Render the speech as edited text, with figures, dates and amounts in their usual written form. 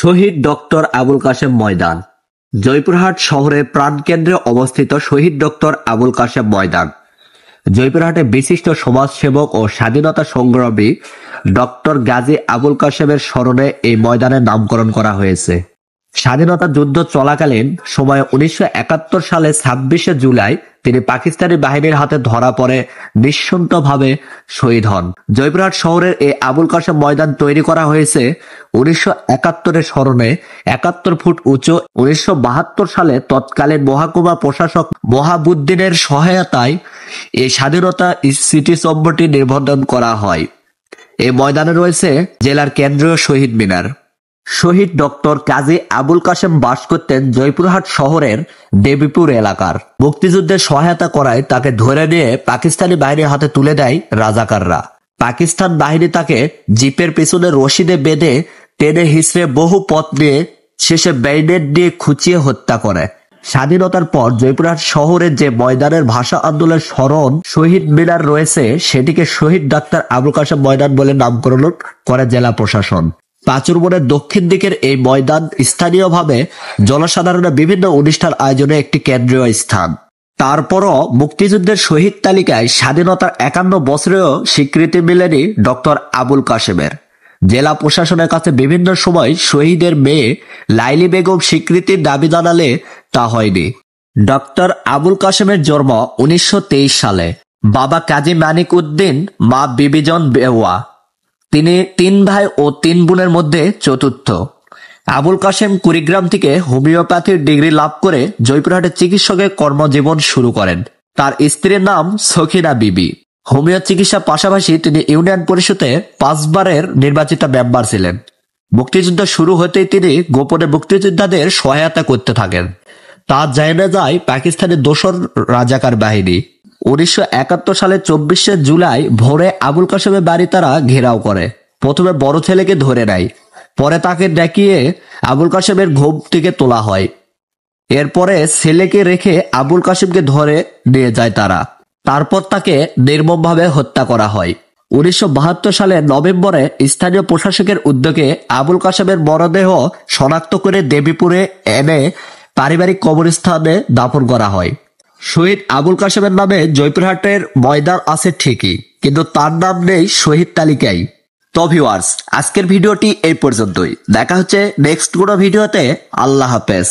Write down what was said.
শহীদ doctor Abul Kashem ময়দান। জয়পুরহাট শহরের প্রাণকেন্দ্রে অবস্থিত শহীদ doctor Abul Kashem ময়দান। জয়পুরহাটে বিশিষ্ট সমাজসেবক ও স্বাধীনতা সংগ্রামী ডক্টর গাজী আবুল কাশেমের স্মরণে এই ময়দানের নামকরণ করা হয়েছে। স্বাধীনতা যুদ্ধ চলাকালীন সময়ে 1971 সালে 26শে জুলাই তিনি পাকিস্তানি বাহিনীর হাতে ধরা পড়ে নিঃশঙ্কভাবে শহীদ হন। জয়পুরহাট শহরের এই আবুল কাশেম ময়দান তৈরি করা হয়েছে 1971-এর স্মরণে। 71 ফুট উঁচু। 1972 সালে তৎকালীন মহকুমা প্রশাসক মহাবুদ্দিনের সহায়তায় এই স্বাধীনতা স্মৃতিস্তম্ভটি নির্মাণ করা হয়। এই ময়দানে রয়েছে জেলার কেন্দ্রীয় শহীদ মিনার। শহীদ ডক্টর গাজী আবুল কাশেম বাস করতেন জয়পুরহাট শহরের দেবীপুর এলাকার। মুক্তিযুদ্ধে সহায়তা করায় তাকে ধরে নিয়ে পাকিস্তানি বাহিনীর হাতে তুলে দেয় রাজাকাররা। পাকিস্তান বাহিনী তাকে জিপের পিছনে রশিদে বেঁধে টেনে হিঁচড়ে বহু পথ নিয়ে শেষে ব্যারিকেড দিয়ে খুঁচিয়ে হত্যা করে। স্বাধীনতার পর জয়পুরহাট শহরে যে ময়দানের ভাষা আন্দোলনের স্মরণ শহীদ মিনার রয়েছে সেটিকে শহীদ ডাক্তার আবুল কাশেম ময়দান বলে নামকরণ করে জেলা প্রশাসন। পাঁচুরবনের দক্ষিণ দিকের এই ময়দান স্থানীয়ভাবে জনসাধারণের বিভিন্ন অনুষ্ঠান আয়োজনে একটি কেন্দ্রীয় স্থান। তারপরও মুক্তিযুদ্ধের শহীদ তালিকায় স্বাধীনতার 51 বছরেও স্বীকৃতি মেলেনি ডক্টর আবুল কাশেমের। জেলা প্রশাসনের কাছে বিভিন্ন সময় শহীদের মেয়ে লাইলি বেগম স্বীকৃতির দাবি জানালে তা হয়নি। ডক্টর আবুল কাশেমের জন্ম 1923 সালে। বাবা কাজী মানিক উদ্দিন, মা বিবিজন বেওয়া। তিনি 3 ভাই ও 3 বোনের মধ্যে চতুর্থ। আবুল কাশেম কুড়িগ্রাম থেকে হোমিওপ্যাথির ডিগ্রি লাভ করে জয়পুরহাটে চিকিৎসকের কর্মজীবন শুরু করেন। তার স্ত্রীর নাম সখিনা বিবি। হোমিও চিকিৎসার পাশাপাশি তিনি ইউনিয়ন পরিষদে 5 বারের নির্বাচিত মেম্বার ছিলেন। মুক্তিযুদ্ধ শুরু হতেই তিনি গোপনে মুক্তিযোদ্ধাদের সহায়তা করতে থাকেন। তা জেনে যায় পাকিস্তানের দোসর রাজাকার বাহিনী। 1971 সালে 24শে জুলাই ভোরে আবুল কাশেমের বাড়ি তারা ঘেরাও করে। প্রথমে বড় ছেলেকে ধরে নেয়, পরে তাকে ডাকিয়ে আবুল কাশেমের ঘুম থেকে তোলা হয়। এরপরে ছেলেকে রেখে আবুল কাশেমকে ধরে নিয়ে যায় তারা। তারপর তাকে নির্মমভাবে হত্যা করা হয়। 1972 সালের নভেম্বরে স্থানীয় প্রশাসকের উদ্যোগে আবুল কাশেমের মরদেহ শনাক্ত করে দেবীপুরে এনে পারিবারিক কবরস্থানে দাফন করা হয়। শহীদ আবুল কাশেমের নামে জয়পুরহাটের ময়দান আছে ঠিকই, কিন্তু তার নাম নেই শহীদ তালিকায়। তো ভিউয়ার্স, আজকের ভিডিওটি এই পর্যন্তই। দেখা হচ্ছে নেক্সট কোনো ভিডিওতে। আল্লাহ হাফেজ।